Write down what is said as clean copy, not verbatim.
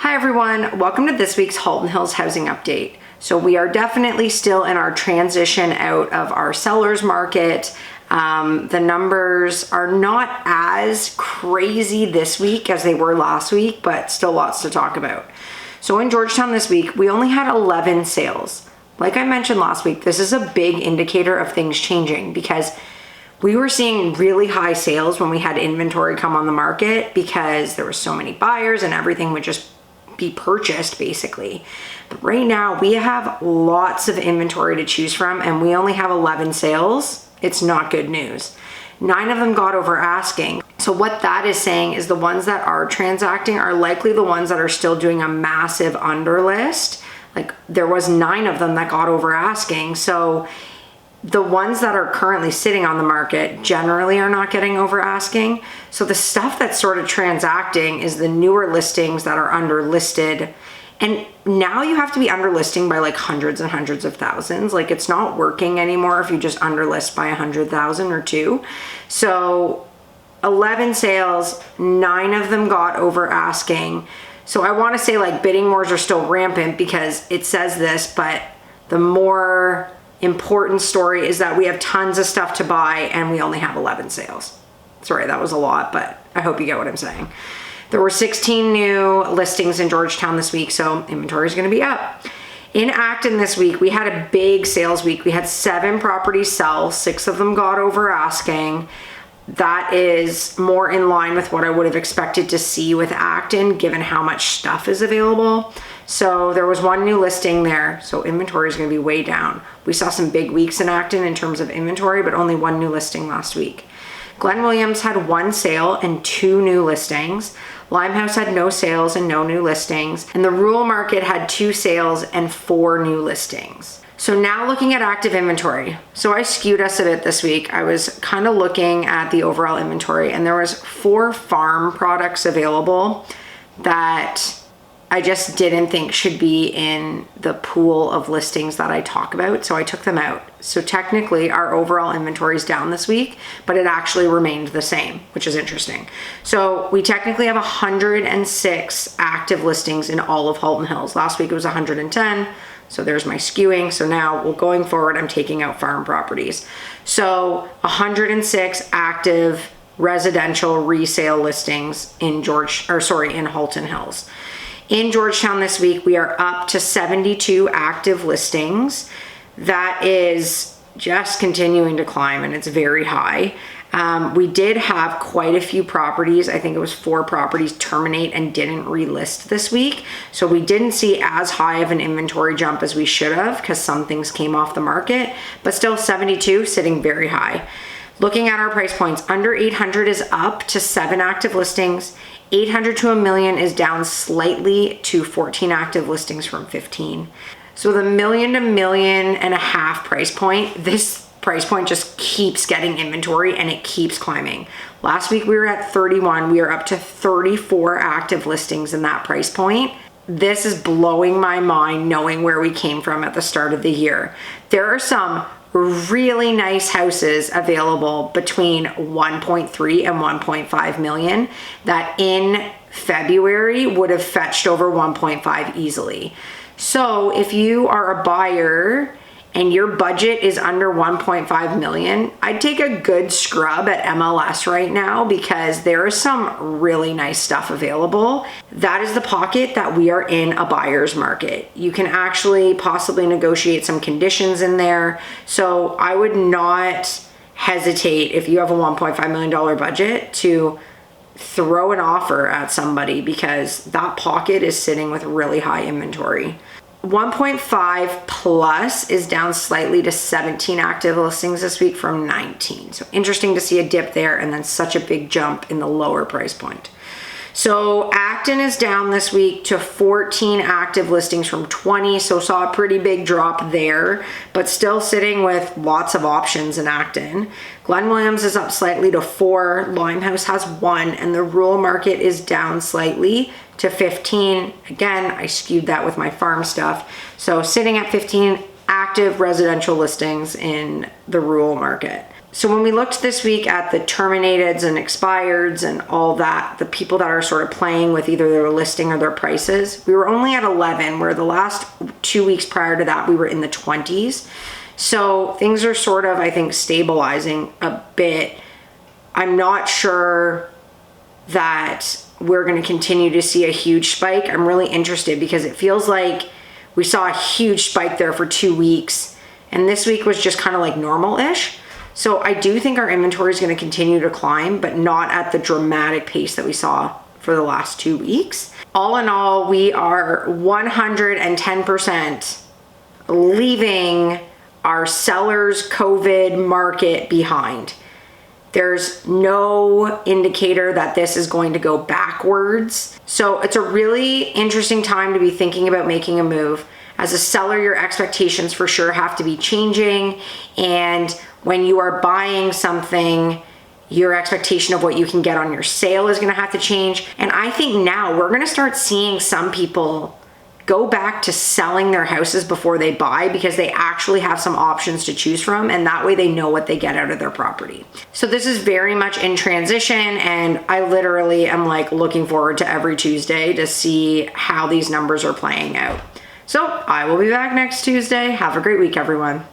Hi everyone, welcome to this week's Halton Hills housing update. So we are definitely still in our transition out of our seller's market. The numbers are not as crazy this week as they were last week, but still lots to talk about. So in Georgetown this week, we only had 11 sales. Like I mentioned last week, this is a big indicator of things changing because we were seeing really high sales when we had inventory come on the market because there were so many buyers and everything would just be purchased basically. But right now we have lots of inventory to choose from and we only have 11 sales. It's not good news. 9 of them got over asking. So what that is saying is the ones that are transacting are likely the ones that are still doing a massive underlist. Like there was 9 of them that got over asking. So the ones that are currently sitting on the market generally are not getting over asking. So the stuff that's sort of transacting is the newer listings that are underlisted. And now you have to be underlisting by like hundreds and hundreds of thousands. Like it's not working anymore if you just underlist by 100,000 or 2. So 11 sales, 9 of them got over asking. So I want to say like bidding wars are still rampant because it says this, but the more important story is that we have tons of stuff to buy and we only have 11 sales. Sorry, that was a lot, but I hope you get what I'm saying. There were 16 new listings in Georgetown this week, so inventory is going to be up. In Acton this week, we had a big sales week. We had 7 properties sell, 6 of them got over asking. That is more in line with what I would have expected to see with Acton, given how much stuff is available. So there was 1 new listing there, so inventory is going to be way down. We saw some big weeks in Acton in terms of inventory, but only 1 new listing last week. Glen Williams had 1 sale and 2 new listings. Limehouse had no sales and no new listings. And the rural market had 2 sales and 4 new listings. So now looking at active inventory. So I skewed us a bit this week. I was kind of looking at the overall inventory and there was 4 farm products available that I just didn't think should be in the pool of listings that I talk about. So I took them out. So technically our overall inventory is down this week, but it actually remained the same, which is interesting. So we technically have 106 active listings in all of Halton Hills. Last week it was 110. So there's my skewing. So now, well, going forward, I'm taking out farm properties. So 106 active residential resale listings in in Halton Hills. In Georgetown this week, we are up to 72 active listings. That is just continuing to climb and it's very high. We did have quite a few properties. I think it was 4 properties terminate and didn't relist this week. So we didn't see as high of an inventory jump as we should have because some things came off the market, but still 72 sitting very high. Looking at our price points, under 800 is up to 7 active listings. 800 to $1 million is down slightly to 14 active listings from 15. So the $1 million to $1.5 million price point, this price point just keeps getting inventory and it keeps climbing. Last week we were at 31. We are up to 34 active listings in that price point. This is blowing my mind knowing where we came from at the start of the year. There are some really nice houses available between 1.3 and 1.5 million that in February would have fetched over 1.5 easily. So if you are a buyer and your budget is under 1.5 million, I'd take a good scrub at MLS right now because there is some really nice stuff available. That is the pocket that we are in a buyer's market. You can actually possibly negotiate some conditions in there. So I would not hesitate if you have a $1.5 million budget to throw an offer at somebody because that pocket is sitting with really high inventory. 1.5 plus is down slightly to 17 active listings this week from 19. So interesting to see a dip there and then such a big jump in the lower price point. So Acton is down this week to 14 active listings from 20. So saw a pretty big drop there, but still sitting with lots of options in Acton. Glen Williams is up slightly to 4. Limehouse has 1 and the rural market is down slightly to 15. Again, I skewed that with my farm stuff. So sitting at 15 active residential listings in the rural market. So when we looked this week at the terminateds and expireds and all that, the people that are sort of playing with either their listing or their prices, we were only at 11, where the last 2 weeks prior to that, we were in the 20s. So things are sort of, I think, stabilizing a bit. I'm not sure that we're going to continue to see a huge spike. I'm really interested because it feels like we saw a huge spike there for 2 weeks, and this week was just kind of like normal-ish. So I do think our inventory is going to continue to climb, but not at the dramatic pace that we saw for the last 2 weeks. All in all, we are 110% leaving our sellers' COVID market behind. There's no indicator that this is going to go backwards. So it's a really interesting time to be thinking about making a move. As a seller, your expectations for sure have to be changing. And when you are buying something, your expectation of what you can get on your sale is going to have to change. And I think now we're going to start seeing some people go back to selling their houses before they buy, because they actually have some options to choose from, and that way they know what they get out of their property. So this is very much in transition, and I literally am like looking forward to every Tuesday to see how these numbers are playing out. So I will be back next Tuesday. Have a great week, everyone.